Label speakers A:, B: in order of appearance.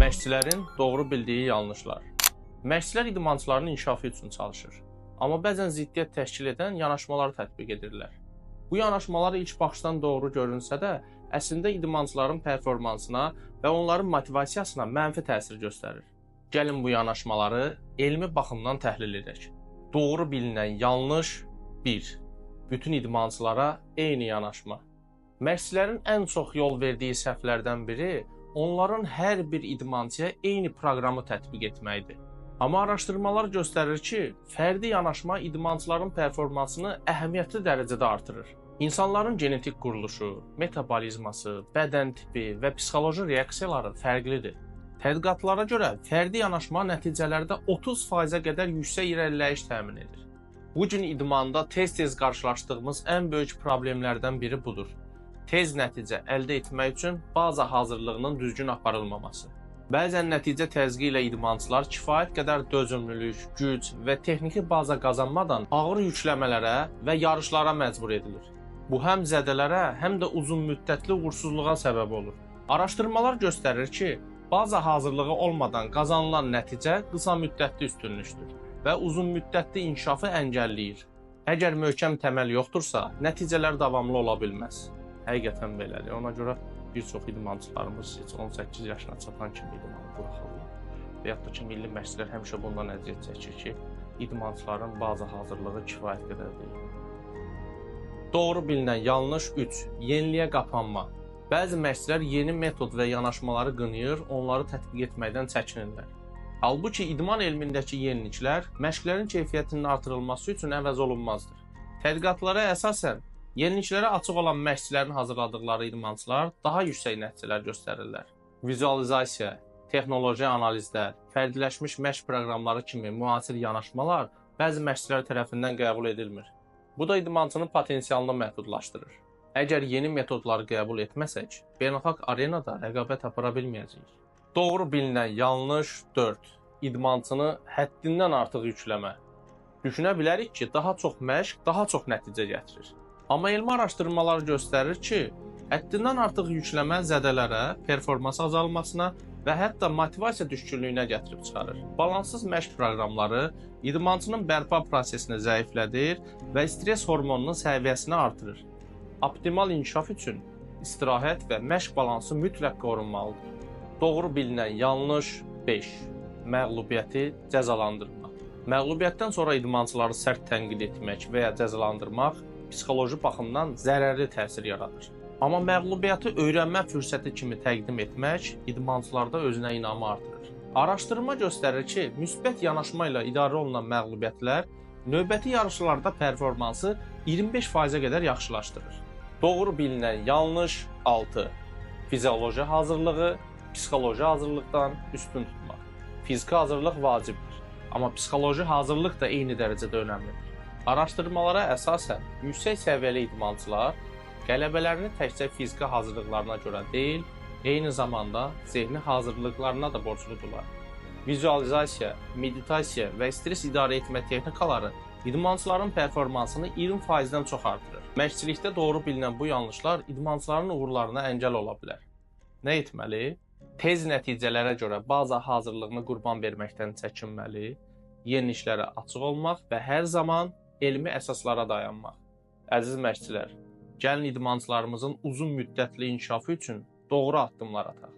A: Məşqçilərin doğru bildiyi yanlışlar. Məşqçilər idmançıların inkişafı üçün çalışır. Amma bəzən ziddiyyət təşkil edən yanaşmaları tətbiq edirlər. Bu yanaşmalar ilk baxışdan doğru görünsə də, əslində idmançıların performansına və onların motivasiyasına mənfi təsir göstərir. Gəlin bu yanaşmaları elmi baxımdan təhlil edək. Doğru bilinən yanlış 1. Bütün idmançılara eyni yanaşma. Məşqçilərin ən çox yol verdiyi səhvlərdən biri onların hər bir idmançıya eyni proqramı tətbiq etməkdir. Amma araşdırmalar göstərir ki, fərdi yanaşma idmançıların performansını əhəmiyyətli dərəcədə artırır. İnsanların genetik quruluşu, metabolizması, bədən tipi və psixoloji reaksiyaları fərqlidir. Tədqiqatlara görə fərdi yanaşma nəticələrdə 30%-ə qədər yüksək irəliləyiş təmin edir. Bu gün idmanda tez-tez qarşılaşdığımız ən böyük problemlərdən biri budur. Tez nəticə əldə etmək üçün baza hazırlığının düzgün aparılmaması. Bəzən nəticə təzyiqi ilə idmançılar kifayət qədər dözümlülük, güc və texniki baza qazanmadan ağır yükləmələrə və yarışlara məcbur edilir. Bu həm zədələrə, həm də uzun müddətli uğursuzluğa səbəb olur. Araşdırmalar göstərir ki, baza hazırlığı olmadan qazanılan nəticə qısa müddətli üstünlükdür və uzun müddətli inkişafı əngəlləyir. Əgər möhkəm təməl yoxdursa, nəticələr davamlı ola bilməz. Həqiqətən belədir. Ona görə bir çox idmançılarımız 18 yaşına çatan kimi idmanı buraxırlar. Və yaxud da ki, milli məşqçilər həmişə bundan əziyyət çəkir ki, idmançıların baza hazırlığı kifayət qədər deyil. Doğru bilinən yanlış 3. Yeniliyə qapanma. Bəzi məşqçilər yeni metod və yanaşmaları qınayır, onları tətbiq etməkdən çəkinirlər. Halbuki idman elmindəki yeniliklər məşqlərin keyfiyyətinin artırılması üçün əvəz olunmazdır. Tədqiqatlara əsasən, yeniliklərə açıq olan məşqçilərin hazırladıqları idmançılar daha yüksək nəticələr göstərirlər. Vizualizasiya, texnoloji analizlər, fərdiləşmiş məşq proqramları kimi müasir yanaşmalar bəzi məşqçilər tərəfindən qəbul edilmir. Bu da idmançının potensialını məhdudlaşdırır. Əgər yeni metodları qəbul etməsək, beynəlxalq arenada rəqabət apara bilməyəcəyik. Doğru bilinən yanlış 4. İdmançını həddindən artıq yükləmə. Düşünə bilərik ki, daha çox məşq daha çox nəticə gətirir. Amma elmi araşdırmalar göstərir ki, həddindən artıq yükləmə zədələrə, performans azalmasına və hətta motivasiya düşkünlüyünə gətirib çıxarır. Balanssız məşq proqramları idmançının bərpa prosesini zəiflədir və stress hormonunun səviyyəsini artırır. Optimal inkişaf üçün istirahət və məşq balansı mütləq qorunmalıdır. Doğru bilinən yanlış 5. Məğlubiyyəti cəzalandırmaq. Məğlubiyyətdən sonra idmançıları sərt tənqid etmək və ya cəzalandırmaq psixoloji baxımdan zərərli təsir yaradır. Amma məğlubiyyəti öyrənmə fürsəti kimi təqdim etmək idmançılarda özünə inamı artırır. Araşdırma göstərir ki, müsbət yanaşma ilə idarə olunan məğlubiyyətlər növbəti yarışlarda performansı 25%-ə qədər yaxşılaşdırır. Doğru bilinən yanlış 6. Fizioloji hazırlığı psixoloji hazırlıqdan üstün tutmaq. Fiziki hazırlıq vacibdir, amma psixoloji hazırlıq da eyni dərəcədə önəmlidir. Araşdırmalara əsasən yüksək səviyyəli idmançılar qələbələrini təkcə fiziki hazırlıqlarına görə deyil, eyni zamanda zehni hazırlıqlarına da borcludurlar. Vizualizasiya, meditasiya və stres idarə etmə texnikaları idmançıların performansını 20%-dən çox artırır. Məşqçilikdə doğru bilinən bu yanlışlar idmançıların uğurlarına əngəl ola bilər. Nə etməli? Tez nəticələrə görə baza hazırlığını qurban verməkdən çəkinməli, yeniliklərə açıq olmaq və hər zaman elmi əsaslara dayanmaq. Əziz məşqçilər, gəlin idmançılarımızın uzun müddətli inkişafı üçün doğru addımlar ataq.